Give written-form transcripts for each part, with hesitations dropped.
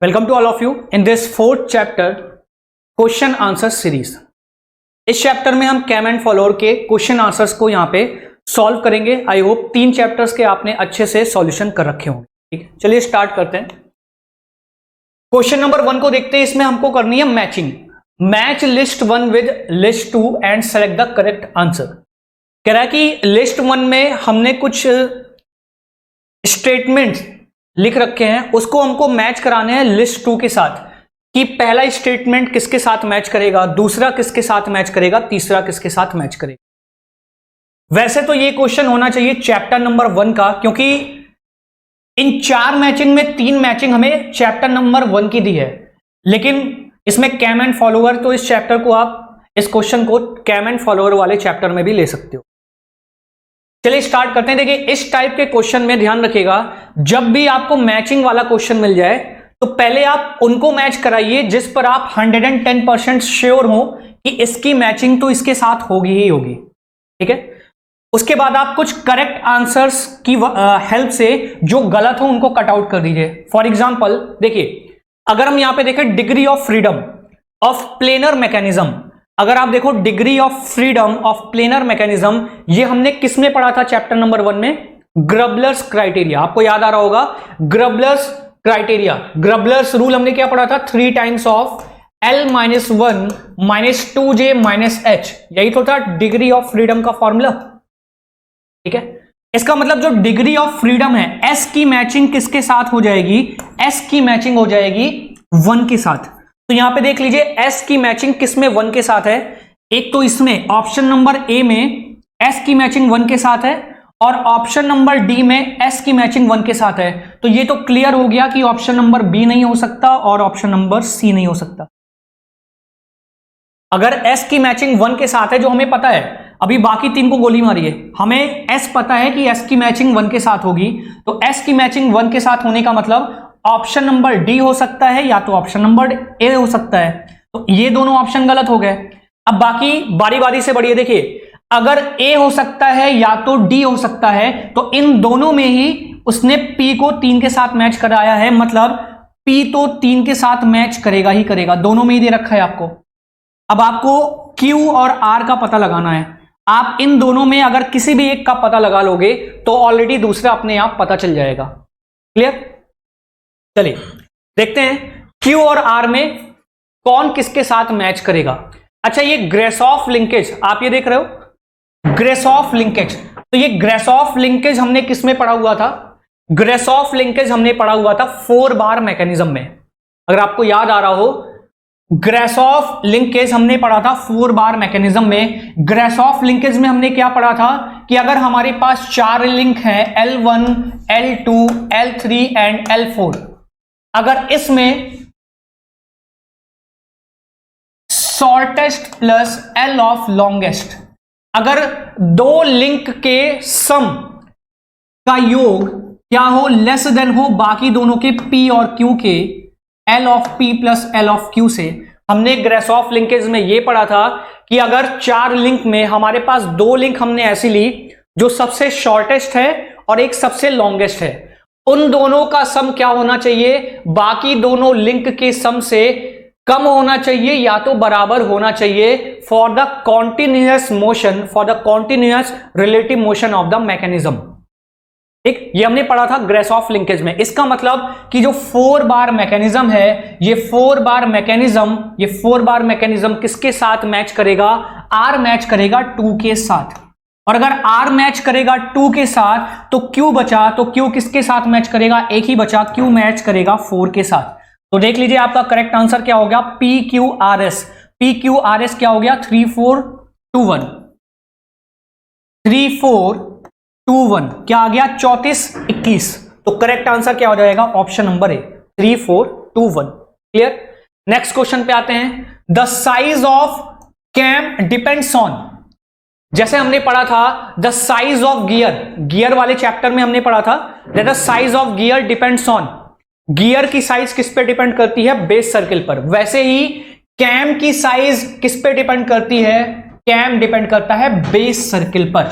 Welcome to all of you in this fourth chapter question answer series. इस chapter में हम cam and follower के question answers को यहाँ पे सॉल्व करेंगे। आई होप 3 चैप्टर्स के आपने अच्छे से सॉल्यूशन कर रखे होंगे। ठीक है, चलिए स्टार्ट करते हैं। क्वेश्चन नंबर 1 को देखते हैं। इसमें हमको करनी है matching. Match list 1 with list 2 and select the correct answer. कह रहा है कि लिस्ट 1 में हमने कुछ स्टेटमेंट्स लिख रखे हैं, उसको हमको मैच कराने हैं लिस्ट 2 के साथ कि पहला स्टेटमेंट किसके साथ मैच करेगा, दूसरा किसके साथ मैच करेगा, तीसरा किसके साथ मैच करेगा। वैसे तो ये क्वेश्चन होना चाहिए चैप्टर नंबर 1 का, क्योंकि इन 4 मैचिंग में 3 मैचिंग हमें चैप्टर नंबर 1 की दी है, लेकिन इसमें कैम एंड फॉलोअर, तो इस चैप्टर को आप इस क्वेश्चन को कैम एंड फॉलोअर वाले चैप्टर में भी ले सकते हो। चलिए स्टार्ट करते हैं। देखिए, इस टाइप के क्वेश्चन में ध्यान रखिएगा, जब भी आपको मैचिंग वाला क्वेश्चन मिल जाए तो पहले आप उनको मैच कराइए जिस पर आप 110% श्योर हो कि इसकी मैचिंग तो इसके साथ होगी ही होगी। ठीक है, उसके बाद आप कुछ करेक्ट आंसर्स की हेल्प से जो गलत हो उनको कट आउट कर दीजिए। फॉर एग्जांपल देखिए, अगर हम यहां पे देखें degree of freedom of planar mechanism, अगर आप देखो degree of freedom of planar mechanism, ये हमने किस में पढ़ा था चैप्टर नंबर 1 में? ग्रबलर्स क्राइटेरिया। आपको याद आ रहा होगा ग्रबलर्स क्राइटेरिया, ग्रबलर्स रूल हमने क्या पढ़ा था? 3 times of L - 1 - 2J - H, यही तो था डिग्री ऑफ फ्रीडम का फॉर्मूला। ठीक है, इसका मतलब जो डिग्री ऑफ फ्रीडम है, S की मैचिंग किसके साथ हो जाएगी? S की मैचिंग हो जाएगी 1 के साथ। तो यहां पे देख लीजिए S की मैचिंग किस में 1 के साथ है। एक तो इसमें ऑप्शन नंबर ए में S की मैचिंग 1 के साथ है, और ऑप्शन नंबर डी में S की मैचिंग 1 के साथ है। तो ये तो क्लियर हो गया कि ऑप्शन नंबर बी नहीं हो सकता और ऑप्शन नंबर सी नहीं हो सकता। अगर S की मैचिंग 1 के साथ है, जो हमें पता है, अभी बाकी 3 को गोली मारिए, हमें S पता है कि S की मैचिंग 1 के साथ होगी, तो S की मैचिंग 1 के साथ होने का मतलब ऑप्शन नंबर डी हो सकता है या तो ऑप्शन नंबर ए हो सकता है। तो ये दोनों ऑप्शन गलत हो गए। अब बाकी बारी बारी से बढ़िए। देखिए, अगर ए हो सकता है या तो डी हो सकता है, तो इन दोनों में ही उसने पी को 3 के साथ मैच कराया है, मतलब पी तो 3 के साथ मैच करेगा ही करेगा। दोनों में ही दे रखा है आपको। अब आपको क्यू और आर का पता लगाना है। आप इन दोनों में अगर किसी भी एक का पता लगा लोगे तो ऑलरेडी दूसरा अपने आप पता चल जाएगा। क्लियर? चलिए देखते हैं Q और R में कौन किसके साथ मैच करेगा। अच्छा, ये ग्रेसॉफ लिंकेज आप ये देख रहे हो, ग्रेसॉफ लिंकेज। तो ये ग्रेसॉफ लिंकेज हमने किस में पढ़ा हुआ था? ग्रेसॉफ लिंकेज हमने पढ़ा हुआ था 4 बार मैकेनिज्म में। अगर आपको याद आ रहा हो, ग्रेसॉफ लिंकेज हमने पढ़ा था 4 बार मैकेनिज्म में। ग्रेसॉफ लिंकेज में हमने क्या पढ़ा था कि अगर हमारे पास 4 लिंक हैं, L1, L2, L3 and L4, अगर इसमें shortest plus L of longest, अगर 2 लिंक के सम का योग क्या हो? लेस देन हो बाकी दोनों के P और Q के L of P plus L of Q से। हमने ग्रेसॉफ लिंकेज में यह पढ़ा था कि अगर 4 लिंक में हमारे पास 2 लिंक हमने ऐसी ली जो सबसे शॉर्टेस्ट है और एक सबसे लॉन्गेस्ट है, उन दोनों का सम क्या होना चाहिए? बाकी दोनों लिंक के सम से कम होना चाहिए या तो बराबर होना चाहिए for the continuous motion, for the continuous relative motion of the mechanism. ठीक, ये हमने पढ़ा था ग्रेसॉफ लिंकेज में। इसका मतलब कि जो 4 बार मैकेनिज्म है, ये 4 बार मैकेनिज्म किसके साथ मैच करेगा? R मैच करेगा 2 के साथ। और अगर R मैच करेगा 2 के साथ तो Q बचा, तो Q किसके साथ मैच करेगा? एक ही बचा, Q मैच करेगा 4 के साथ। तो देख लीजिए आपका करेक्ट आंसर क्या हो गया? PQRS। PQRS क्या हो गया? 3 4 2 1। 3 4 2 1 क्या आ गया? 34 21। तो करेक्ट आंसर क्या हो जाएगा? Option number A, 3 4 2 1। Clear? Next question पे आते हैं। The size of cam depends on, जैसे हमने पढ़ा था the size of gear, gear वाले चैप्टर में हमने पढ़ा था the size of gear depends on, gear की साइज किस पे डिपेंड करती है? बेस सर्किल पर। वैसे ही कैम की साइज किस पे डिपेंड करती है? कैम डिपेंड करता है बेस सर्किल पर।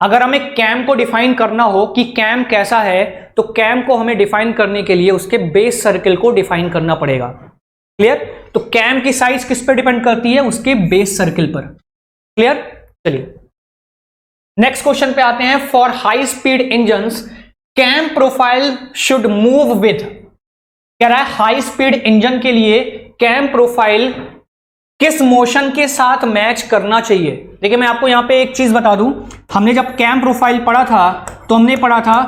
अगर हमें कैम को डिफाइन करना हो कि कैम कैसा है, तो कैम को हमें डिफाइन करने के लिए उसके बेस सर्किल को डिफाइन करना पड़ेगा। क्लियर? तो कैम की साइज किस पे डिपेंड करती है? उसके बेस सर्किल पर। क्लियर? चलिए नेक्स्ट क्वेश्चन पे आते हैं। For high speed engines cam profile should move with, कह रहा है हाई स्पीड इंजन के लिए कैम प्रोफाइल किस मोशन के साथ मैच करना चाहिए। देखिए मैं आपको यहां पे एक चीज बता दूं, हमने जब कैम प्रोफाइल पढ़ा था तो हमने पढ़ा था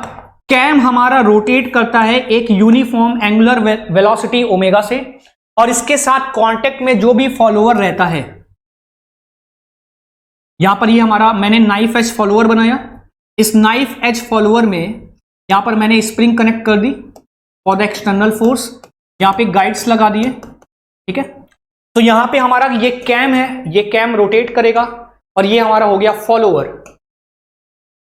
कैम हमारा रोटेट करता है एक यूनिफॉर्म एंगुलर वेलोसिटी ओमेगा से, और इसके साथ कांटेक्ट में जो भी फॉलोअर रहता है, यहां पर ये हमारा मैंने नाइफ एज फॉलोअर बनाया, इस नाइफ एज फॉलोअर में यहां पर मैंने स्प्रिंग कनेक्ट कर दी फॉर द एक्सटर्नल फोर्स, यहां पे गाइड्स लगा दिए। ठीक है, तो यहां पे हमारा ये कैम है, ये कैम रोटेट करेगा और ये हमारा हो गया फॉलोअर।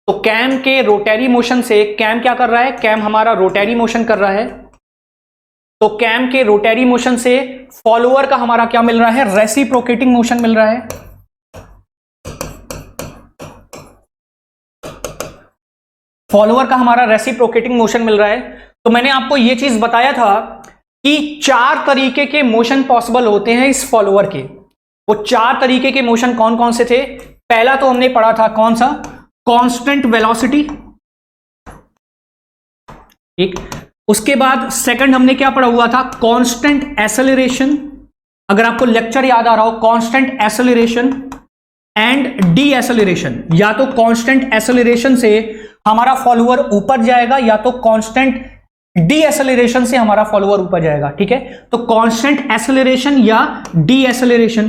तो कैम के रोटरी मोशन से कैम क्या कर रहा है? कैम हमारा रोटरी मोशन कर रहा है। तो कैम के रोटरी मोशन से फॉलोअर का हमारा क्या मिल रहा है? रेसिप्रोकेटिंग मोशन मिल रहा है। फॉलोअर का हमारा रेसिप्रोकेटिंग मोशन मिल रहा है। तो मैंने आपको यह चीज बताया था कि 4 तरीके के मोशन पॉसिबल होते हैं इस फॉलोअर के। वो 4 तरीके के मोशन कौन कौन से थे? पहला तो हमने पढ़ा था कौन सा? Constant velocity. ठीक, उसके बाद सेकंड हमने क्या पढ़ा हुआ था? Constant acceleration. अगर आपको लेक्चर याद आ रहा हो, constant acceleration and D acceleration. या तो कांस्टेंट एक्सेलरेशन से हमारा फॉलोअर ऊपर जाएगा या तो कांस्टेंट डी एक्सेलरेशन से हमारा फॉलोअर ऊपर जाएगा। ठीक है, तो कांस्टेंट एक्सेलरेशन या डी एक्सेलरेशन।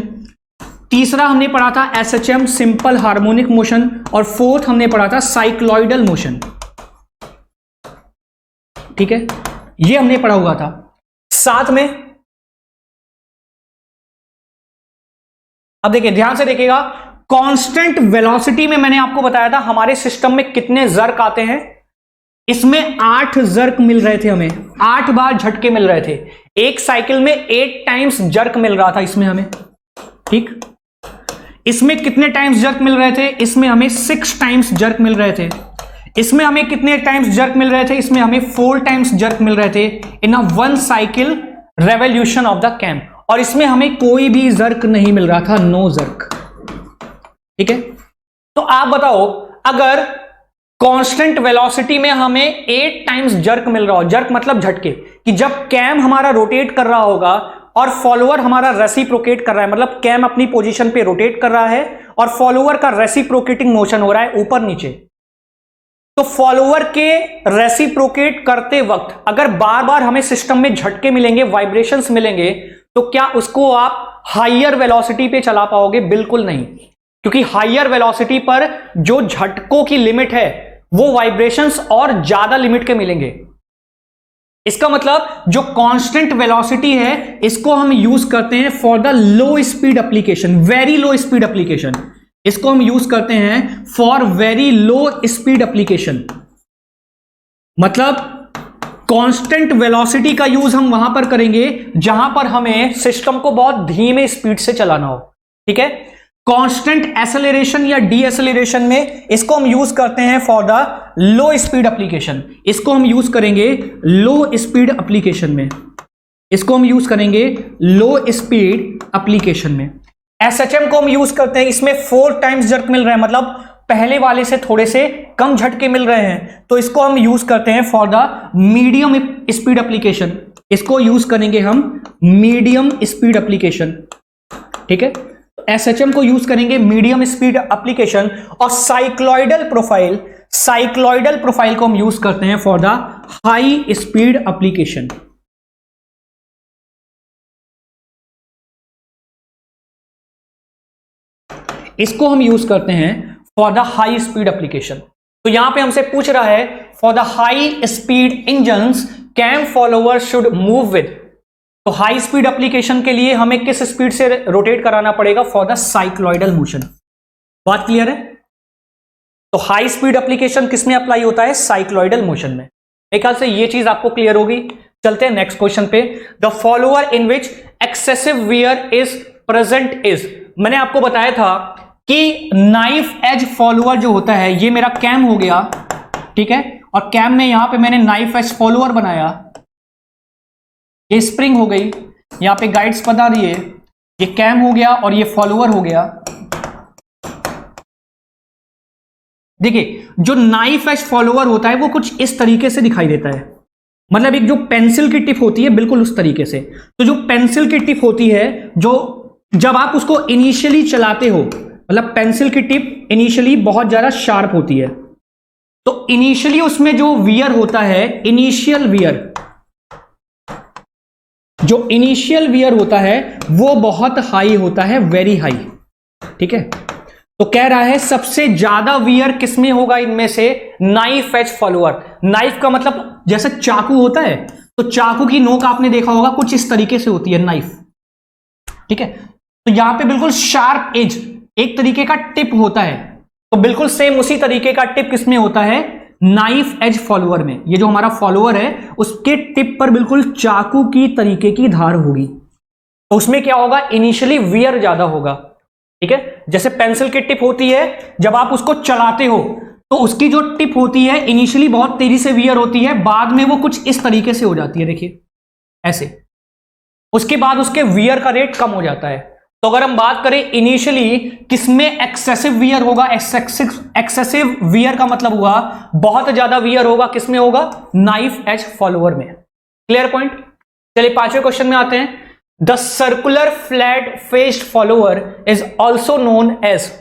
तीसरा हमने पढ़ा था एसएचएम सिंपल हार्मोनिक मोशन, और फोर्थ हमने पढ़ा था साइक्लॉइडल मोशन। ठीक है, ये हमने पढ़ा हुआ था। साथ में अब देखिए ध्यान से देखिएगा, कांस्टेंट वेलोसिटी में मैंने आपको बताया था हमारे सिस्टम में कितने जर्क आते हैं। इसमें 8 जर्क मिल रहे थे, हमें 8 बार झटके मिल रहे थे। एक साइकिल में 8 टाइम्स जर्क मिल रहा था इसमें हमें। ठीक, इसमें कितने टाइम्स जर्क मिल रहे थे? इसमें हमें 6 टाइम्स जर्क मिल रहे थे। इसमें हमें कितने टाइम्स जर्क मिल रहे थे? इसमें हमें 4 टाइम्स जर्क मिल रहे थे in a 1 cycle revolution of the cam. और इसमें हमें कोई भी जर्क नहीं मिल रहा था, नो जर्क। ठीक है, तो आप बताओ अगर कांस्टेंट वेलोसिटी में हमें 8 टाइम्स जर्क मिल रहा हो, जर्क मतलब झटके, कि जब कैम हमारा रोटेट कर रहा होगा और फॉलोअर हमारा रेसिप्रोकेट कर रहा है, मतलब कैम अपनी पोजीशन पे रोटेट कर रहा है और फॉलोअर का रेसिप्रोकेटिंग मोशन हो रहा है ऊपर नीचे। तो फॉलोअर के रेसिप्रोकेट करते वक्त अगर बार बार हमें सिस्टम में झटके मिलेंगे, वाइब्रेशंस मिलेंगे, तो क्या उसको आप हायर वेलोसिटी पे चला पाओगे? बिल्कुल नहीं, क्योंकि हायर वेलोसिटी पर जो झटकों की लिमिट है वो वाइब्रेशंस और ज्यादा लिमिट के मिलेंगे। इसका मतलब जो कांस्टेंट वेलोसिटी है इसको हम यूज करते हैं for the low speed application, very low speed application. इसको हम यूज करते हैं for very low speed application. मतलब कांस्टेंट वेलोसिटी का यूज हम वहां पर करेंगे जहां पर हमें सिस्टम को बहुत धीमे स्पीड से चलाना हो। ठीक है, कांस्टेंट एक्सेलरेशन या डी एक्सेलरेशन में इसको हम यूज करते हैं for the low speed application. इसको हम यूज करेंगे लो स्पीड एप्लीकेशन में, इसको हम यूज करेंगे लो स्पीड एप्लीकेशन में। एसएचएम को हम यूज करते हैं, इसमें 4 टाइम्स जर्क मिल रहा है, मतलब पहले वाले से थोड़े से कम झटके मिल रहे हैं, तो इसको हम यूज करते हैं for the medium speed application. इसको यूज करेंगे हम मीडियम स्पीड एप्लीकेशन। ठीक है, एसएचएम को यूज करेंगे मीडियम स्पीड एप्लीकेशन। और साइक्लॉइडल प्रोफाइल, साइक्लॉइडल प्रोफाइल को हम यूज करते हैं for the high speed application. इसको हम यूज करते हैं for the high speed application. तो यहां पे हमसे पूछ रहा है for the high speed engines cam follower should move with. तो हाई स्पीड एप्लीकेशन के लिए हमें किस स्पीड से रोटेट कराना पड़ेगा? For the cycloidal motion. बात क्लियर है? तो हाई स्पीड एप्लीकेशन किसमें अप्लाई होता है? साइक्लॉइडल मोशन में। मेरे ख्याल से ये चीज आपको क्लियर होगी। चलते हैं नेक्स्ट क्वेश्चन पे। The follower in which excessive wear is present is. मैंने आपको बताया था कि नाइफ एज फॉलोअर जो होता है, ये मेरा कैम हो गया, ठीक है, और कैम में यहां पे मैंने नाइफ एज फॉलोअर बनाया, ये स्प्रिंग हो गई, यहां पे गाइड्स बता दिए, ये कैम हो गया और ये फॉलोअर हो गया। देखिए जो नाइफ एज फॉलोअर होता है वो कुछ इस तरीके से दिखाई देता है, मतलब एक जो पेंसिल की टिप होती है बिल्कुल उस तरीके से। तो जो पेंसिल की टिप होती है, जो जब आप उसको इनिशियली चलाते हो, मतलब पेंसिल की टिप इनिशियली बहुत ज्यादा शार्प होती है, तो इनिशियली उसमें जो वियर होता है, इनिशियल वियर, जो इनिशियल वियर होता है वो बहुत हाई होता है, वेरी हाई, ठीक है। तो कह रहा है सबसे ज्यादा वियर किसमें होगा इनमें से, नाइफ एज फॉलोअर। नाइफ का मतलब जैसे चाकू होता है, तो चाकू की नोक आपने देखा होगा कुछ इस तरीके से होती है नाइफ, ठीक है। तो यहां पे बिल्कुल शार्प एज, एक तरीके का टिप होता है, तो बिल्कुल सेम उसी तरीके का टिप किसमें होता है, नाइफ एज फॉलोअर में। ये जो हमारा फॉलोअर है उसके टिप पर बिल्कुल चाकू की तरीके की धार होगी, तो उसमें क्या होगा, इनिशियली वियर ज्यादा होगा, ठीक है। जैसे पेंसिल की टिप होती है, जब आप उसको चलाते हो तो उसकी जो टिप होती है इनिशियली बहुत तेजी से वियर होती है, बाद में वो कुछ इस तरीके से हो जाती है, देखिए ऐसे, उसके बाद उसके वियर का रेट कम हो जाता है। तो अगर हम बात करें इनिशियली किसमें एक्सेसिव वियर होगा, एक्सेसिव वियर का मतलब हुआ बहुत ज्यादा वियर होगा, किसमें होगा, नाइफ एज फॉलोअर में। Clear point. चलिए पांचवें क्वेश्चन में आते हैं। The circular flat faced follower is also known as,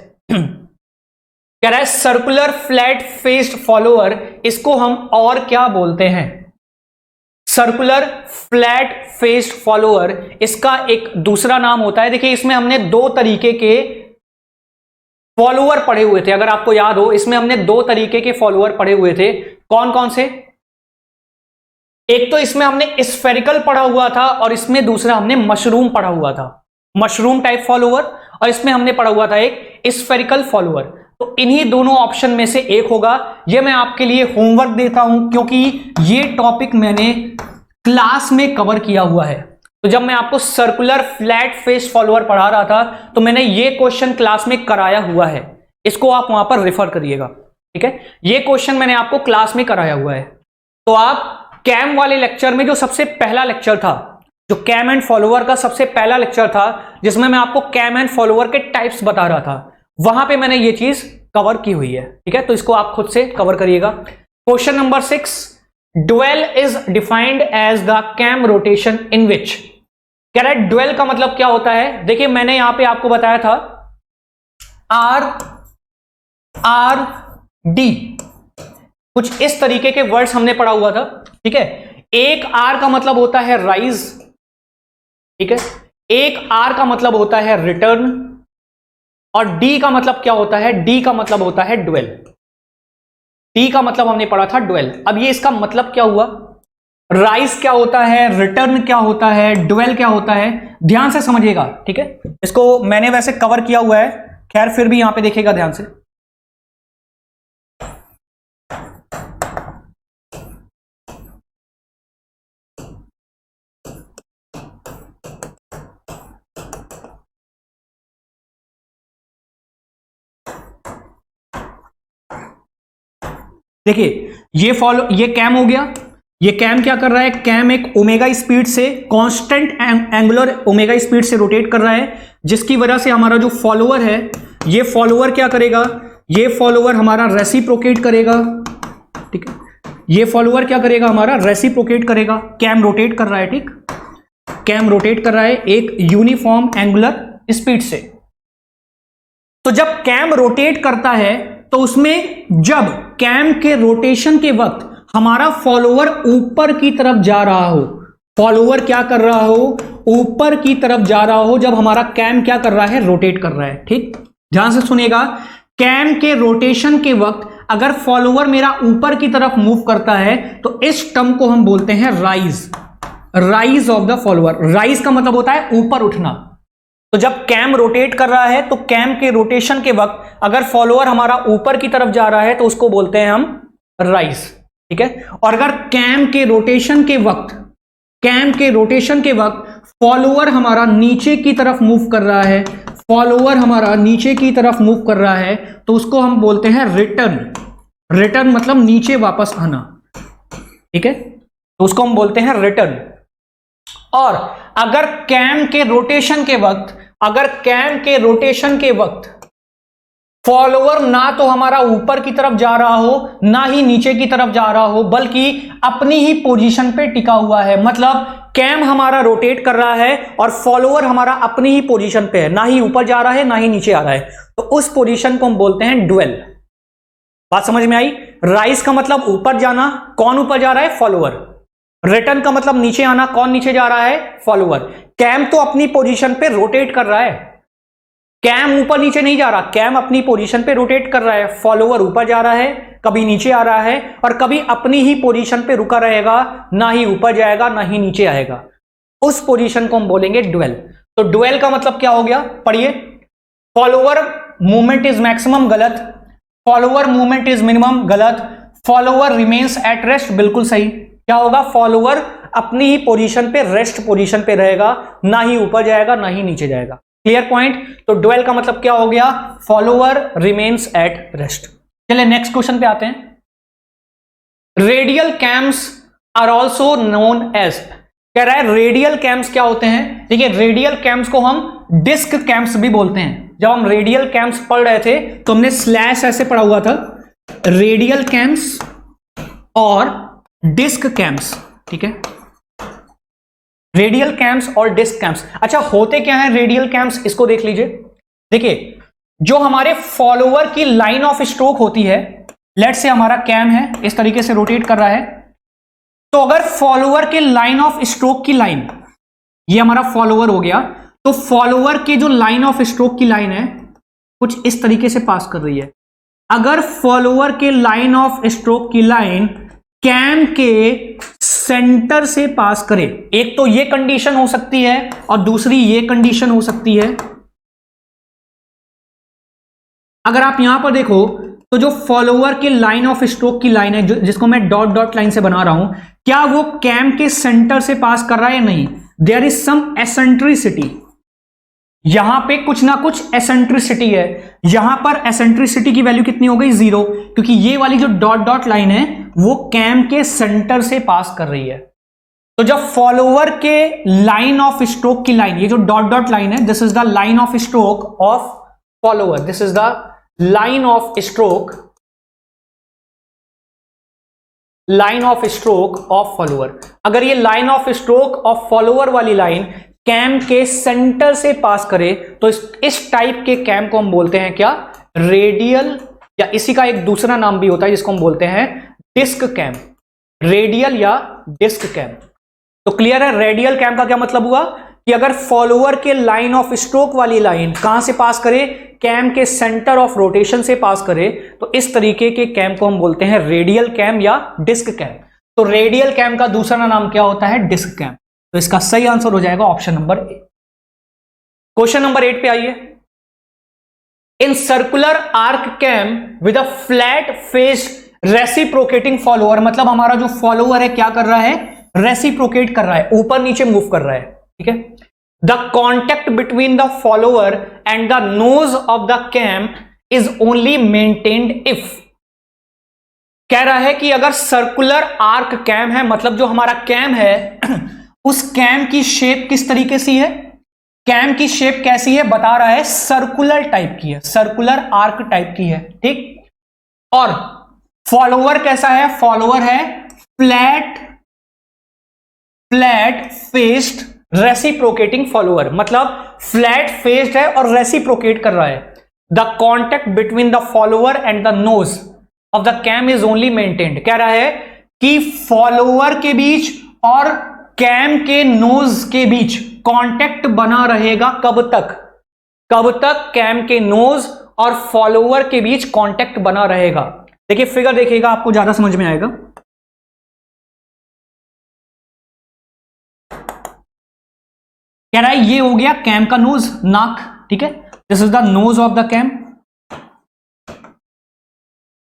कह रहा है सर्कुलर फ्लैट फेस्ड फॉलोअर, इसको हम और क्या बोलते हैं, सर्कुलर फ्लैट फेस्ड फॉलोअर, इसका एक दूसरा नाम होता है। देखिए इसमें हमने दो तरीके के फॉलोअर पढ़े हुए थे, अगर आपको याद हो, इसमें हमने दो तरीके के फॉलोअर पढ़े हुए थे। कौन कौन से, एक तो इसमें हमने स्फेरिकल पढ़ा हुआ था और इसमें दूसरा हमने मशरूम पढ़ा हुआ था, मशरूम टाइप फॉलोअर, और इसमें हमने पढ़ा हुआ था एक स्फेरिकल फॉलोअर। तो इन्हीं दोनों ऑप्शन में से एक होगा। ये मैं आपके लिए होमवर्क देता हूं क्योंकि ये टॉपिक मैंने क्लास में कवर किया हुआ है। तो जब मैं आपको सर्कुलर फ्लैट फेस फॉलोअर पढ़ा रहा था तो मैंने ये क्वेश्चन क्लास में कराया हुआ है, इसको आप वहां पर रेफर करिएगा, ठीक है। ये क्वेश्चन मैंने आपको क्लास में कराया हुआ है। तो आप कैम वाले लेक्चर में, जो सबसे पहला लेक्चर था, जो कैम एंड फॉलोअर का सबसे पहला लेक्चर था, जिसमें मैं आपको कैम एंड फॉलोअर के टाइप्स बता रहा था, वहां पे मैंने ये चीज कवर की हुई है, ठीक है। तो इसको आप खुद से कवर करिएगा। Question number 6, dwell is defined as the cam rotation in which, कह रहा है ड्वेल का मतलब क्या होता है। देखिए मैंने यहां पे आपको बताया था आर डी, कुछ इस तरीके के वर्ड्स हमने पढ़ा हुआ था, ठीक है। एक आर का मतलब होता है राइज, ठीक है, एक आर का मतलब होता है रिटर्न, और डी का मतलब क्या होता है, डी का मतलब होता है ड्वेल। डी का मतलब हमने पढ़ा था ड्वेल। अब ये इसका मतलब क्या हुआ, राइज क्या होता है, रिटर्न क्या होता है, ड्वेल क्या होता है, ध्यान से समझिएगा, ठीक है। इसको मैंने वैसे कवर किया हुआ है, खैर फिर भी यहां पे देखिएगा ध्यान से। देखिए ये कैम हो गया, ये कैम क्या कर रहा है, कैम एक ओमेगा स्पीड से, कांस्टेंट एंगुलर ओमेगा स्पीड से रोटेट कर रहा है, जिसकी वजह से हमारा जो फॉलोअर है, ये फॉलोअर क्या करेगा, ये फॉलोअर हमारा रेसिप्रोकेट करेगा, ठीक है। ये फॉलोअर क्या करेगा, हमारा रेसिप्रोकेट करेगा। कैम रोटेट कर रहा है, ठीक, कैम रोटेट कर रहा है एक यूनिफॉर्म एंगुलर स्पीड से। तो जब कैम रोटेट करता है तो उसमें जब कैम के रोटेशन के वक्त हमारा फॉलोअर ऊपर की तरफ जा रहा हो, फॉलोअर क्या कर रहा हो, ऊपर की तरफ जा रहा हो, जब हमारा कैम क्या कर रहा है, रोटेट कर रहा है, ठीक। ध्यान से सुनिएगा, कैम के रोटेशन के वक्त अगर फॉलोअर मेरा ऊपर की तरफ मूव करता है तो इस टर्म को हम बोलते हैं rise, rise of the follower. Rise का मतलब होता है ऊपर उठना। तो जब कैम रोटेट कर रहा है तो कैम के रोटेशन के वक्त अगर फॉलोअर हमारा ऊपर की तरफ जा रहा है तो उसको बोलते हैं हम राइज, ठीक है। और अगर कैम के रोटेशन के वक्त फॉलोअर हमारा नीचे की तरफ मूव कर रहा है, फॉलोअर हमारा नीचे की तरफ मूव कर रहा है तो उसको हम बोलते हैं रिटर्न। रिटर्न मतलब नीचे वापस आना, ठीक है, तो उसको हम बोलते हैं रिटर्न। और अगर कैम के रोटेशन के वक्त फॉलोअर ना तो हमारा ऊपर की तरफ जा रहा हो ना ही नीचे की तरफ जा रहा हो, बल्कि अपनी ही पोजीशन पे टिका हुआ है, मतलब कैम हमारा रोटेट कर रहा है और फॉलोअर हमारा अपनी ही पोजीशन पे है, ना ही ऊपर जा रहा है ना ही नीचे आ रहा है, तो उस पोजीशन को हम बोलते हैं ड्वेल। बात समझ में आई? राइज का मतलब ऊपर जाना, कौन ऊपर जा रहा है? फॉलोअर। रिटर्न का मतलब नीचे आना, कौन नीचे जा रहा है? फॉलोअर। कैम तो अपनी पोजीशन पे रोटेट कर रहा है, कैम ऊपर नीचे नहीं जा रहा, कैम अपनी पोजीशन पे रोटेट कर रहा है, फॉलोअर ऊपर जा रहा है, कभी नीचे आ रहा है और कभी अपनी ही पोजीशन पे रुका रहेगा, ना ही ऊपर जाएगा ना ही नीचे आएगा, उस पोजीशन को हम बोलेंगे ड्वेल। तो ड्वेल का मतलब क्या हो गया? पढ़िए, फॉलोअर मूवमेंट इज मैक्सिमम, गलत। फॉलोअर मूवमेंट इज मिनिमम, गलत। फॉलोअर रिमेन्स एट रेस्ट, बिल्कुल सही। क्या होगा? फॉलोअर अपनी ही पोजीशन पे, रेस्ट पोजीशन पे रहेगा, ना ही ऊपर जाएगा ना ही नीचे जाएगा। Clear point? तो ड्वेल का मतलब क्या हो गया? Follower remains at rest. चलिए नेक्स्ट क्वेश्चन पे आते हैं। Radial cams are also known as, कह रहा है रेडियल कैम्स क्या होते हैं? देखिए, रेडियल कैम्स को हम डिस्क कैम्स भी बोलते हैं। जब हम रेडियल कैम्स पढ़ रहे थे तो हमने स्लैश ऐसे पढ़ा हुआ था, रेडियल कैम्स और डिस्क कैम्स, ठीक है, रेडियल कैम्स और डिस्क कैम्स। अच्छा, होते क्या है रेडियल कैम्स? इसको देख लीजिए। देखिए, जो हमारे फॉलोअर की लाइन ऑफ स्ट्रोक होती है, लेट से हमारा कैम है, इस तरीके से रोटेट कर रहा है, तो अगर फॉलोअर के लाइन ऑफ स्ट्रोक की लाइन, ये हमारा फॉलोअर हो गया, तो फॉलोअर के जो लाइन ऑफ स्ट्रोक की लाइन है कुछ इस तरीके से पास कर रही है। अगर फॉलोअर के लाइन ऑफ स्ट्रोक की लाइन कैम के सेंटर से पास करे, एक तो ये कंडीशन हो सकती है और दूसरी ये कंडीशन हो सकती है। अगर आप यहां पर देखो तो जो फॉलोअर के लाइन ऑफ स्ट्रोक की लाइन है, जिसको मैं डॉट डॉट लाइन से बना रहा हूं, क्या वो कैम के सेंटर से पास कर रहा है? नहीं, देयर इज सम एसेंट्रिसिटी, यहां पे कुछ ना कुछ एसेंट्रिसिटी है। यहां पर एसेंट्रिसिटी की वैल्यू कितनी हो गई? 0, क्योंकि ये वाली जो डॉट डॉट लाइन है वो कैम के सेंटर से पास कर रही है। तो जब फॉलोअर के लाइन ऑफ स्ट्रोक की लाइन, ये जो डॉट डॉट लाइन है, this is the line of stroke of follower, this is the line of stroke, line of stroke of follower. अगर ये line of stroke of follower वाली line cam के centre से पास करे तो इस टाइप के कैम को हम बोलते हैं क्या? रेडियल, या इसी का एक दूसरा नाम भी होता है जिसको हम बोलते हैं डिस्क कैम, रेडियल या डिस्क कैम। तो क्लियर है? रेडियल कैम का क्या मतलब हुआ कि अगर फॉलोअर के लाइन ऑफ स्ट्रोक वाली लाइन कहां से पास करे? कैम के सेंटर ऑफ रोटेशन से पास करे, तो इस तरीके के कैम को हम बोलते हैं रेडियल कैम या डिस्क कैम। तो रेडियल कैम का दूसरा नाम क्या होता है? Disc cam. तो इसका सही आंसर हो जाएगा option number A. Question number 8 पे आइए। In circular arc cam with a flat face reciprocating follower, मतलब हमारा जो फॉलोअर है क्या कर रहा है? रेसिप्रोकेट कर रहा है, ऊपर नीचे मूव कर रहा है, ठीक है। The contact between the follower and the nose of the cam is only maintained if, कह रहा है कि अगर सर्कुलर आर्क कैम है, मतलब जो हमारा कैम है उस कैम की शेप किस तरीके से है? कैम की शेप कैसी है बता रहा है, सर्कुलर टाइप की है, सर्कुलर आर्क टाइप की है, ठीक। और फॉलोअर कैसा है? फॉलोअर है फ्लैट फेस्ड रेसिप्रोकेटिंग फॉलोअर, मतलब फ्लैट फेस्ड है और रेसिप्रोकेट कर रहा है। The contact between the follower and the nose of the cam is only maintained, कह रहा है कि फॉलोअर के बीच और कैम के नोज के बीच कांटेक्ट बना रहेगा। कब तक? कब तक कैम के नोज और फॉलोअर के बीच कांटेक्ट बना रहेगा। देखिए फिगर देखिएगा, आपको ज्यादा समझ में आएगा। कह रहा है ये हो गया कैम का नोज, नाक, ठीक है, this is the nose of the cam,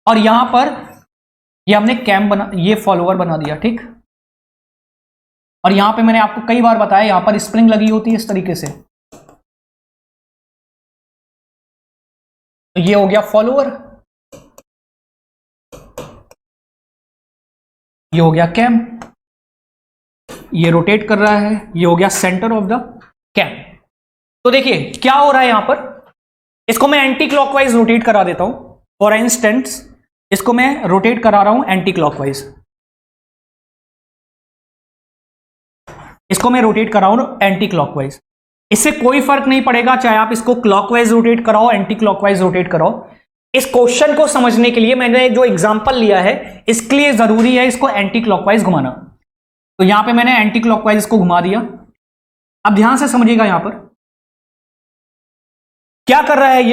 और यहां पर ये हमने कैम बना, ये फॉलोअर बना दिया, ठीक। और यहां पे मैंने आपको कई बार बताया, यहां पर स्प्रिंग लगी होती है इस तरीके से, तो ये हो गया फॉलोअर, ये हो गया कैम, ये रोटेट कर रहा है, ये हो गया सेंटर ऑफ द कैम। तो देखिए क्या हो रहा है यहां पर, इसको मैं एंटी क्लॉकवाइज रोटेट करा देता हूं। फॉर इंस्टेंस इसको मैं रोटेट करा रहा हूं एंटी क्लॉकवाइज, इसको मैं रोटेट करा रहा हूं एंटी क्लॉकवाइज। इससे कोई फर्क नहीं पड़ेगा चाहे आप इसको क्लॉकवाइज रोटेट कराओ एंटी क्लॉकवाइज रोटेट कराओ। इस क्वेश्चन को समझने के लिए मैंने जो एग्जांपल लिया है इसके लिए जरूरी है इसको एंटी क्लॉकवाइज घुमाना। तो यहां पे मैंने एंटी क्लॉकवाइज इसको घुमा दिया। अब ध्यान से समझिएगा यहां पर क्या कर रहा है,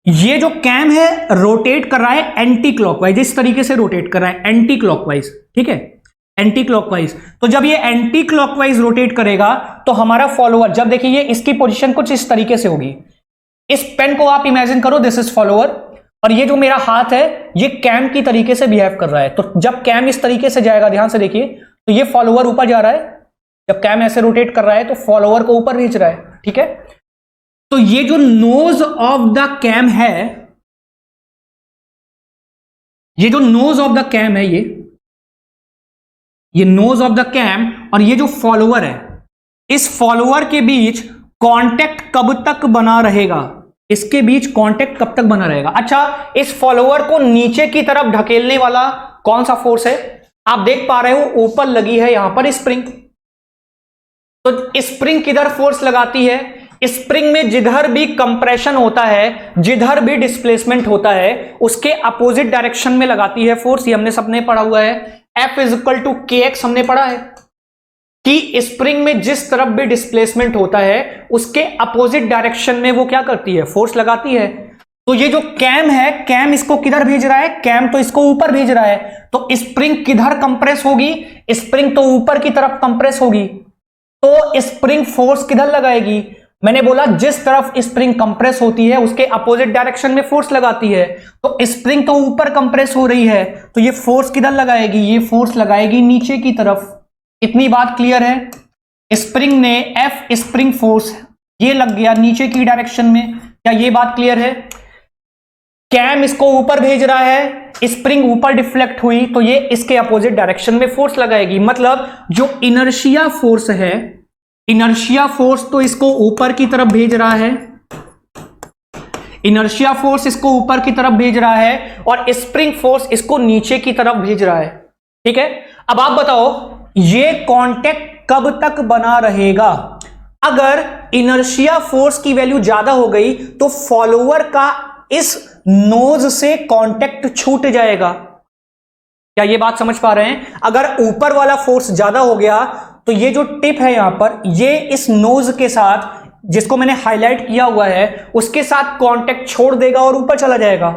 ये जो कैम है रोटेट कर रहा है एंटी क्लॉकवाइज, इस तरीके से रोटेट कर रहा है एंटी क्लॉकवाइज, ठीक है, एंटी क्लॉकवाइज। तो जब ये एंटी क्लॉकवाइज रोटेट करेगा तो हमारा फॉलोअर, जब देखिए ये इसकी पोजीशन कुछ इस तरीके से होगी, इस पेन को आप इमेजिन करो दिस इज फॉलोअर, और ये जो मेरा हाथ है ये कैम की तरीके से बिहेव कर रहा है। तो जब कैम इस तरीके से जाएगा, ध्यान से देखिए, तो ये फॉलोअर ऊपर जा रहा है, जब कैम ऐसे रोटेट कर रहा है तो फॉलोअर को ऊपर खींच रहा है, ठीक है। तो ये जो नोज ऑफ द कैम है, ये जो नोज ऑफ द कैम है, ये नोज ऑफ द कैम और ये जो फॉलोअर है, इस फॉलोअर के बीच कांटेक्ट कब तक बना रहेगा, इसके बीच कांटेक्ट कब तक बना रहेगा। अच्छा, इस फॉलोअर को नीचे की तरफ ढकेलने वाला कौन सा फोर्स है, आप देख पा रहे हो ऊपर लगी है यहां पर स्प्रिंग। तो स्प्रिंग किधर फोर्स लगाती है, स्प्रिंग में जिधर भी कंप्रेशन होता है, जिधर भी डिस्प्लेसमेंट होता है, उसके अपोजिट डायरेक्शन में लगाती है फोर्स। ये हमने सबने पढ़ा हुआ है, F इक्वल टू KX हमने पढ़ा है कि स्प्रिंग में जिस तरफ भी डिस्प्लेसमेंट होता है उसके अपोजिट डायरेक्शन में वो क्या करती है, फोर्स लगाती है। तो ये जो कैम है, कैम इसको किधर भेज रहा है, कैम तो इसको ऊपर भेज रहा है, तो स्प्रिंग किधर कंप्रेस होगी, स्प्रिंग तो ऊपर की तरफ कंप्रेस होगी। तो स्प्रिंग फोर्स किधर लगाएगी, मैंने बोला जिस तरफ स्प्रिंग कंप्रेस होती है उसके अपोजिट डायरेक्शन में फोर्स लगाती है। तो स्प्रिंग तो ऊपर कंप्रेस हो रही है, तो ये फोर्स किधर लगाएगी, ये फोर्स लगाएगी नीचे की तरफ। इतनी बात क्लियर है। स्प्रिंग ने F स्प्रिंग फोर्स ये लग गया नीचे की डायरेक्शन में, क्या ये बात क्लियर है। कैम इसको ऊपर भेज रहा है, स्प्रिंग ऊपर डिफ्लेक्ट हुई तो ये इसके अपोजिट डायरेक्शन में फोर्स लगाएगी। मतलब जो इनर्शिया फोर्स है, इनर्शिया फोर्स तो इसको ऊपर की तरफ भेज रहा है, इनर्शिया फोर्स इसको ऊपर की तरफ भेज रहा है और स्प्रिंग फोर्स इसको नीचे की तरफ भेज रहा है, ठीक है। अब आप बताओ ये कांटेक्ट कब तक बना रहेगा। अगर इनर्शिया फोर्स की वैल्यू ज्यादा हो गई तो फॉलोअर का इस नोज से कांटेक्ट छूट जाएगा। क्या ये बात समझ पा रहे हैं। अगर ऊपर वाला फोर्स ज्यादा हो गया तो ये जो टिप है यहां पर, ये इस नोज के साथ जिसको मैंने हाईलाइट किया हुआ है उसके साथ कांटेक्ट छोड़ देगा और ऊपर चला जाएगा।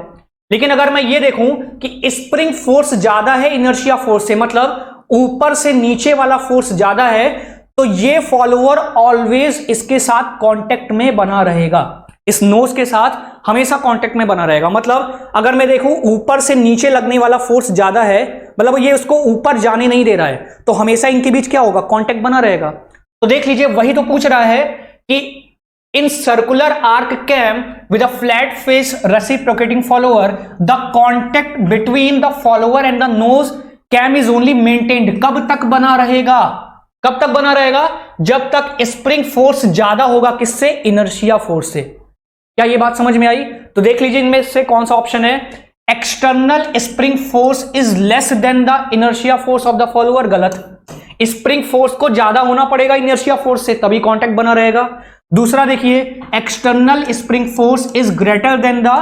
लेकिन अगर मैं ये देखूं कि स्प्रिंग फोर्स ज्यादा है इनर्शिया फोर्स से, मतलब ऊपर से नीचे वाला फोर्स ज्यादा है, तो ये फॉलोअर ऑलवेज इसके साथ कांटेक्ट में बना रहेगा, इस नोज के साथ हमेशा कांटेक्ट में बना रहेगा। मतलब अगर मैं देखूं ऊपर से नीचे लगने वाला फोर्स ज्यादा है, मतलब ये उसको ऊपर जाने नहीं दे रहा है, तो हमेशा इनके बीच क्या होगा, कांटेक्ट बना रहेगा। तो देख लीजिए वही तो पूछ रहा है कि in circular arc cam with a flat face reciprocating follower the contact between the follower and the nose cam is only maintained. कब तक बना रहेगा, कब तक बना रहेगा, जब तक स्प्रिंग फोर्स ज्यादा होगा किससे, इनर्शिया फोर्स से। क्या ये बात समझ में आई। तो देख लीजिए इनमें से कौन सा ऑप्शन है, external spring force is less than the inertia force of the follower. गलत, स्प्रिंग फोर्स को ज्यादा होना पड़ेगा इनर्शिया फोर्स से तभी कांटेक्ट बना रहेगा। दूसरा देखिए, external spring force is greater than the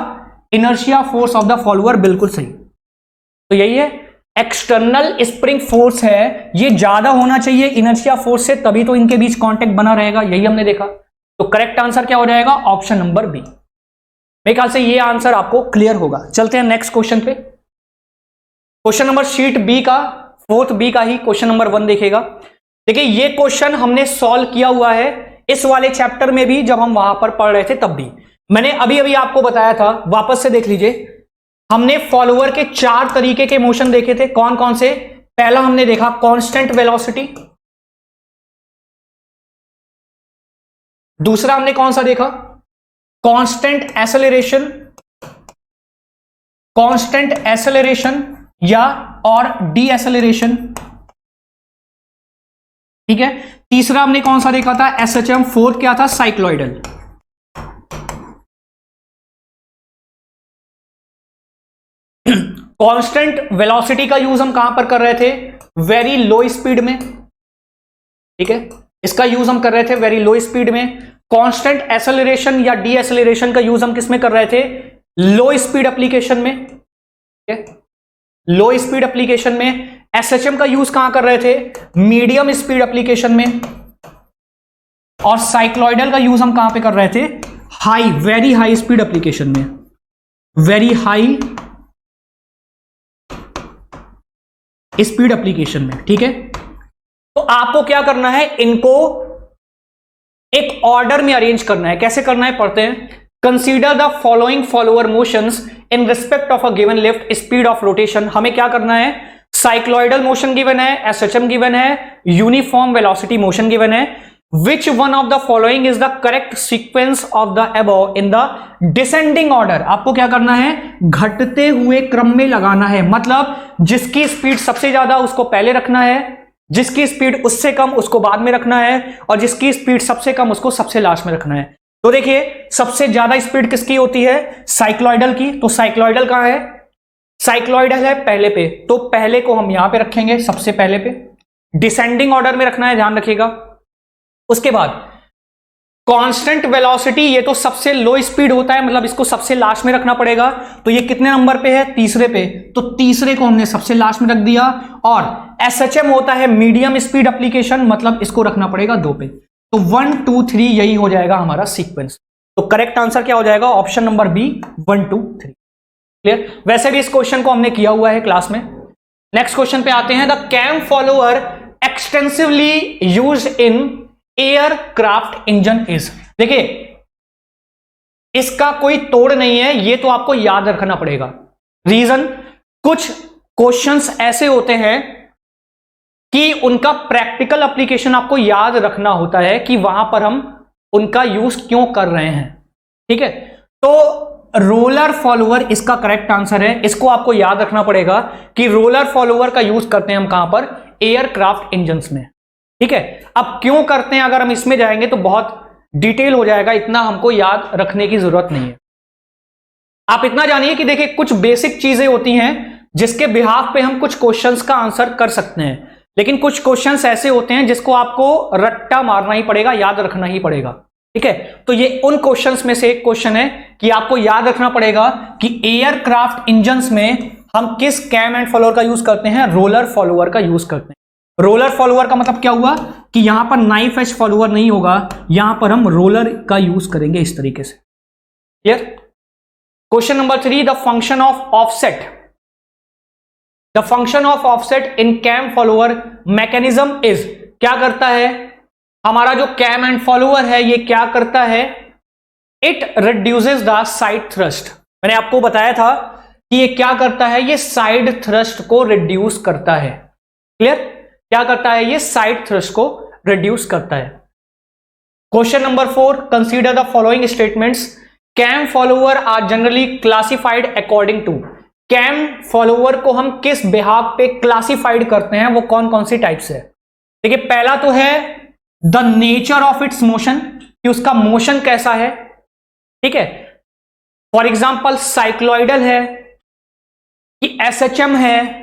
inertia force of the follower. बिल्कुल सही, तो यही है, एक्सटर्नल स्प्रिंग फोर्स है ये ज्यादा होना चाहिए इनर्शिया फोर्स से तभी तो इनके बीच कांटेक्ट बना रहेगा, यही हमने देखा। तो करेक्ट आंसर क्या हो जाएगा, ऑप्शन नंबर बी। मेरे ख्याल से ये आंसर आपको क्लियर होगा। चलते हैं नेक्स्ट क्वेश्चन पे। क्वेश्चन नंबर शीट बी का, फोर्थ बी का ही क्वेश्चन नंबर 1 देखेगा। देखिए ये क्वेश्चन हमने सॉल्व किया हुआ है इस वाले चैप्टर में भी, जब हम वहां पर पढ़ रहे थे तब भी मैंने अभी अभी आपको बताया था, वापस से देख लीजिए। हमने फॉलोअर के 4 तरीके के मोशन देखे थे, कौन कौन से। पहला हमने देखा कांस्टेंट वेलोसिटी, दूसरा हमने कौन सा देखा, कांस्टेंट एक्सेलरेशन, कांस्टेंट एक्सेलरेशन या और डी एक्सेलरेशन। ठीक है, तीसरा हमने कौन सा देखा था, एसएचएम। फोर्थ क्या था, साइक्लॉइडल। कांस्टेंट वेलोसिटी का यूज हम कहां पर कर रहे थे, वेरी लो स्पीड में। ठीक है, इसका यूज हम कर रहे थे वेरी लो स्पीड में। कांस्टेंट एक्सेलरेशन या डी एक्सेलरेशन का यूज हम किस में कर रहे थे, लो स्पीड एप्लीकेशन में। ठीक है, लो स्पीड एप्लीकेशन में। एसएचएम का यूज कहां कर रहे थे, मीडियम स्पीड एप्लीकेशन में। और साइक्लॉइडल का यूज हम कहां पे कर रहे थे, high, very high speed application में, वेरी हाई स्पीड एप्लीकेशन में। ठीक है, तो आपको क्या करना है, इनको एक ऑर्डर में अरेंज करना है। कैसे करना है, पढ़ते हैं। Consider the following follower motions in respect of a given lift speed of rotation. हमें क्या करना है, साइक्लॉइडल मोशन गिवन है, एसएचएम गिवन है, यूनिफॉर्म वेलोसिटी मोशन गिवन है। Which one of the following is the correct sequence of the above in the descending order. आपको क्या करना है, घटते हुए क्रम में लगाना है। मतलब जिसकी स्पीड सबसे ज्यादा उसको पहले रखना है, जिसकी स्पीड उससे कम उसको बाद में रखना है, और जिसकी स्पीड सबसे कम उसको सबसे लास्ट में रखना है। तो देखिए, सबसे ज्यादा स्पीड किसकी होती है, साइक्लॉइडल की। तो साइक्लॉइडल कहां है, साइक्लॉइडल है पहले पे, तो पहले को हम यहां पे रखेंगे, सबसे पहले पे। डिसेंडिंग ऑर्डर में रखना है, ध्यान रखिएगा। उसके बाद कांस्टेंट वेलोसिटी, ये तो सबसे लो स्पीड होता है, मतलब इसको सबसे लास्ट में रखना पड़ेगा। तो ये कितने नंबर पे है, तीसरे पे, तो तीसरे को हमने सबसे लास्ट में रख दिया। और एसएचएम होता है मीडियम स्पीड एप्लीकेशन, मतलब इसको रखना पड़ेगा 2 पे। तो 1 2 3 यही हो जाएगा हमारा सीक्वेंस। तो करेक्ट आंसर क्या हो जाएगा, ऑप्शन नंबर बी, 1 2 3। क्लियर। वैसे भी इस क्वेश्चन को हमने किया हुआ है क्लास में। नेक्स्ट क्वेश्चन पे आते हैं। The cam follower extensively used in aircraft engine is. देखिए, इसका कोई तोड़ नहीं है, ये तो आपको याद रखना पड़ेगा। रीजन, कुछ क्वेश्चंस ऐसे होते हैं कि उनका प्रैक्टिकल एप्लीकेशन आपको याद रखना होता है कि वहां पर हम उनका यूज क्यों कर रहे हैं। ठीक है, तो रोलर फॉलोअर इसका करेक्ट आंसर है। इसको आपको याद रखना पड़ेगा कि रोलर फॉलोअर का यूज करते हैं हम कहां पर, एयरक्राफ्ट इंजन्स में। ठीक है, अब क्यों करते हैं, अगर हम इसमें जाएंगे तो बहुत डिटेल हो जाएगा, इतना हमको याद रखने की जरूरत नहीं है। आप इतना जानिए कि देखिए, कुछ बेसिक चीजें होती हैं जिसके बिहाफ पे हम कुछ क्वेश्चंस का आंसर कर सकते हैं, लेकिन कुछ क्वेश्चंस ऐसे होते हैं जिसको आपको रट्टा मारना ही पड़ेगा, याद रखना ही पड़ेगा। ठीक है, तो ये उन क्वेश्चंस में से एक क्वेश्चन है कि आपको याद रखना पड़ेगा कि एयरक्राफ्ट इंजन्स में हम किस कैम एंड फॉलोअर का यूज करते हैं, रोलर फॉलोअर का यूज करते हैं। रोलर फॉलोअर का मतलब क्या हुआ कि यहां पर नाइफ एज फॉलोअर नहीं होगा, यहां पर हम रोलर का यूज करेंगे इस तरीके से। Clear. Question number 3, the function of offset. The function of offset in cam follower mechanism is. क्या करता है हमारा जो कैम एंड फॉलोअर है, ये क्या करता है, it reduces the side thrust. मैंने आपको बताया था कि ये क्या करता है, ये साइड थ्रस्ट को रिड्यूस करता है। क्लियर। क्या करता है, ये साइड थ्रस्ट को रिड्यूस करता है। Question number 4, consider the following statements. Cam follower are generally classified according to. Cam follower को हम किस बिहाफ पे क्लासिफाइड करते हैं, वो कौन कौन सी टाइप्स है। देखिए, पहला तो है the nature of its motion, कि उसका मोशन कैसा है। ठीक है, फॉर एग्जाम्पल साइक्लॉइडल है कि एसएचएम है,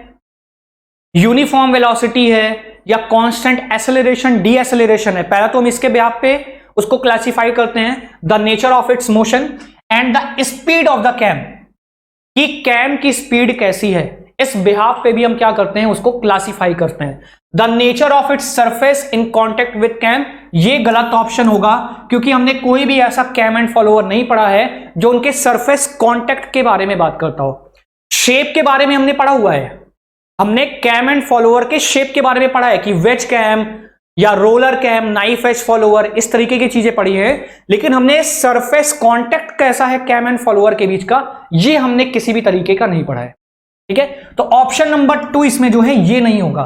यूनिफॉर्म वेलोसिटी है, या कांस्टेंट एक्सेलरेशन डी एक्सेलरेशन है। पहला तो हम इसके बिहाफ पे उसको क्लासिफाई करते हैं, the nature of its motion and the speed of the cam, कि कैम की स्पीड कैसी है। इस बिहाफ पे भी हम क्या करते हैं, उसको क्लासिफाई करते हैं। The nature of its surface in contact with cam, ये गलत ऑप्शन होगा, क्योंकि हमने कोई भी ऐसा कैम एंड फॉलोअर नहीं पढ़ा है जो उनके सरफेस कॉन्टेक्ट के बारे में बात करता हो। शेप के बारे में हमने पढ़ा हुआ है, हमने कैम एंड फॉलोअर के शेप के बारे में पढ़ा है कि वेज कैम या roller cam, knife edge follower, इस तरीके की चीजें पढ़ी है, लेकिन हमने सरफेस कांटेक्ट कैसा है कैम एंड फॉलोअर के बीच का, ये हमने किसी भी तरीके का नहीं पढ़ा है। ठीक है, तो ऑप्शन नंबर 2 इसमें जो है ये नहीं होगा।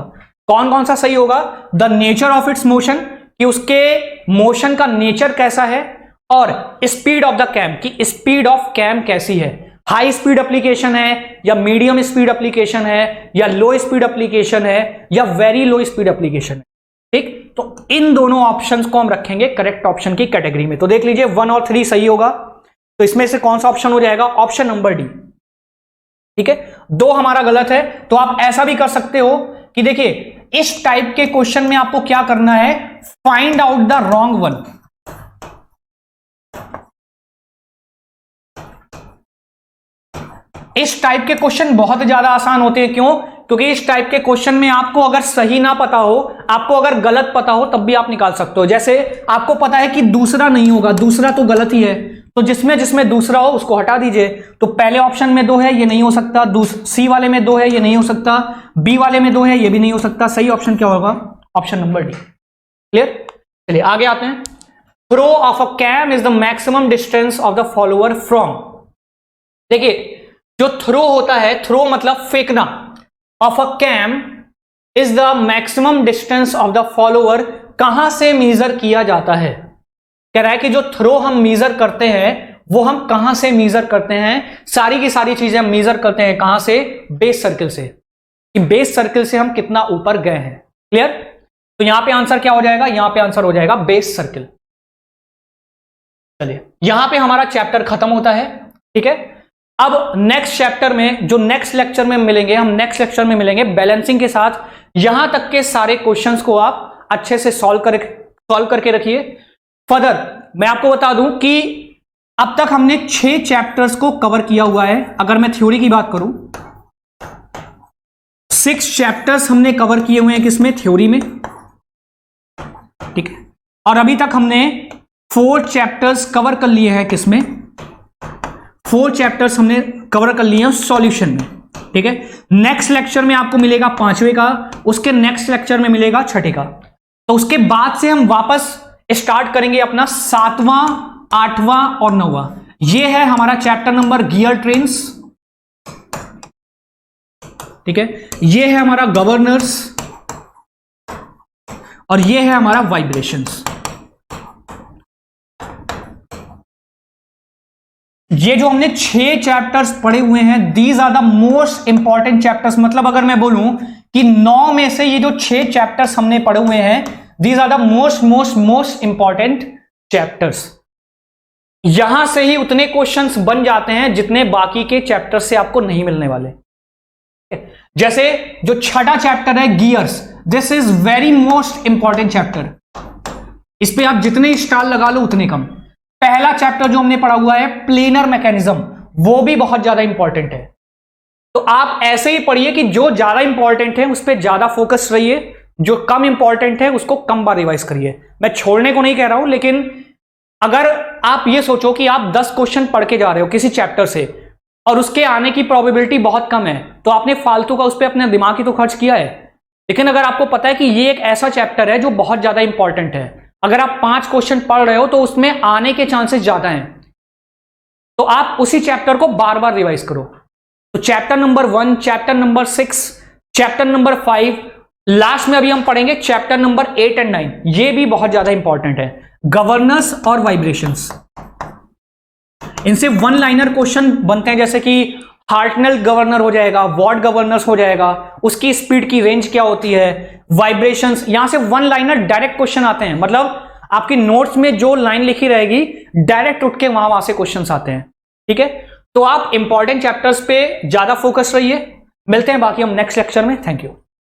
कौन कौन सा सही होगा, the nature of its motion, कि उसके मोशन का नेचर कैसा है, और स्पीड ऑफ द कैम, की स्पीड ऑफ कैम कैसी है। हाई स्पीड एप्लीकेशन है या मीडियम स्पीड एप्लीकेशन है या लो स्पीड एप्लीकेशन है या वेरी लो स्पीड एप्लीकेशन है। ठीक, तो इन दोनों ऑप्शंस को हम रखेंगे करेक्ट ऑप्शन की कैटेगरी में। तो देख लीजिए 1 और 3 सही होगा, तो इसमें से कौन सा ऑप्शन हो जाएगा? Option number D. ठीक है, 2 हमारा गलत है। तो आप ऐसा भी कर सकते हो कि देखिए इस टाइप के क्वेश्चन में आपको क्या करना है, find out the wrong one. इस टाइप के क्वेश्चन बहुत ज्यादा आसान होते हैं। क्यों? क्योंकि इस टाइप के क्वेश्चन में आपको अगर सही ना पता हो, आपको अगर गलत पता हो, तब भी आप निकाल सकते हो। जैसे आपको पता है कि दूसरा नहीं होगा, दूसरा तो गलत ही है, तो जिसमें जिसमें दूसरा हो उसको हटा दीजिए। तो पहले ऑप्शन में 2 है, ये नहीं हो सकता। सी वाले में 2 है, ये नहीं हो सकता। बी वाले में 2 है, ये भी नहीं हो सकता। सही ऑप्शन क्या होगा? Option number D. क्लियर? चलिए आगे आते हैं। Throw of a cam is the maximum distance of the follower from. देखिए जो थ्रो होता है, थ्रो मतलब फेंकना, of a cam is the maximum distance of the follower, कहां से मेजर किया जाता है? कह रहा है कि जो थ्रो हम मेजर करते हैं वो हम कहां से मेजर करते हैं? सारी की सारी चीजें हम मेजर करते हैं कहां से? बेस सर्किल से, कि बेस सर्किल से हम कितना ऊपर गए हैं। क्लियर? तो यहां पे आंसर क्या हो जाएगा? यहां पे आंसर हो जाएगा बेस सर्किल। चलिए यहां पे हमारा चैप्टर खत्म होता है। ठीक है, अब नेक्स्ट चैप्टर में, जो नेक्स्ट लेक्चर में मिलेंगे, हम नेक्स्ट लेक्चर में मिलेंगे बैलेंसिंग के साथ। यहां तक के सारे क्वेश्चंस को आप अच्छे से सॉल्व करके रखिए। फर्दर मैं आपको बता दूं कि अब तक हमने 6 चैप्टर्स को कवर किया हुआ है। अगर मैं थ्योरी की बात करूं, 6 चैप्टर्स हमने कवर किए हुए हैं, किसमें? थ्योरी में। ठीक है, और अभी तक हमने 4 चैप्टर्स कवर कर लिए हैं, किसमें? 4 चैप्टर्स हमने कवर कर लिए हैं सॉल्यूशन में। ठीक है, नेक्स्ट लेक्चर में आपको मिलेगा 5वें का, उसके नेक्स्ट लेक्चर में मिलेगा 6ठे का। तो उसके बाद से हम वापस स्टार्ट करेंगे अपना 7वां, 8वां और 9वां। ये है हमारा चैप्टर नंबर गियर ट्रेन्स। ठीक है, ये है हमारा गवर्नर्स और ये है हमारा वाइब्रेशंस। ये जो हमने 6 चैप्टर्स पढ़े हुए हैं, these are the most important chapters. मतलब अगर मैं बोलूं कि 9 में से ये जो 6 चैप्टर्स हमने पढ़े हुए हैं, these are the most important chapters. यहां से ही उतने क्वेश्चंस बन जाते हैं जितने बाकी के चैप्टर्स से आपको नहीं मिलने वाले। जैसे जो 6ठा चैप्टर है gears, this is very most important chapter. इस पे आप जितने स्टार लगा लो उतने कम। पहला चैप्टर जो हमने पढ़ा हुआ है प्लेनर मैकेनिज्म, वो भी बहुत ज्यादा इंपॉर्टेंट है। तो आप ऐसे ही पढ़िए कि जो ज्यादा इंपॉर्टेंट है उस पर ज्यादा फोकस रहिए, जो कम इंपॉर्टेंट है उसको कम बार रिवाइज करिए। मैं छोड़ने को नहीं कह रहा हूं, लेकिन अगर आप ये सोचो कि आप 10 क्वेश्चन पढ़ के जा रहे हो किसी चैप्टर से और उसके आने की प्रोबेबिलिटी बहुत कम है, तो आपने फालतू का उस पर अपना दिमाग ही तो खर्च किया है। लेकिन अगर आपको पता है कि ये एक ऐसा चैप्टर है जो बहुत ज्यादा इंपॉर्टेंट है, अगर आप 5 क्वेश्चन पढ़ रहे हो तो उसमें आने के चांसेस ज्यादा हैं, तो आप उसी चैप्टर को बार बार रिवाइज करो। तो chapter number 1, chapter number 6, chapter number 5, last में अभी हम पढ़ेंगे चैप्टर नंबर 8 और 9। ये भी बहुत ज्यादा इंपॉर्टेंट है, गवर्नर्स और वाइब्रेशंस। इनसे 1 लाइनर क्वेश्चन बनते हैं, जैसे कि हार्टनेल गवर्नर हो जाएगा, वॉट गवर्नर्स हो जाएगा, उसकी स्पीड की रेंज क्या होती है, वाइब्रेशंस। यहां से 1 लाइनर डायरेक्ट क्वेश्चन आते हैं, मतलब आपकी नोट्स में जो लाइन लिखी रहेगी डायरेक्ट उठ के वहां से क्वेश्चंस आते हैं। ठीक है, तो आप इंपॉर्टेंट चैप्टर्स पे ज्यादा फोकस रहिए। मिलते हैं बाकी हम नेक्स्ट लेक्चर में। Thank you.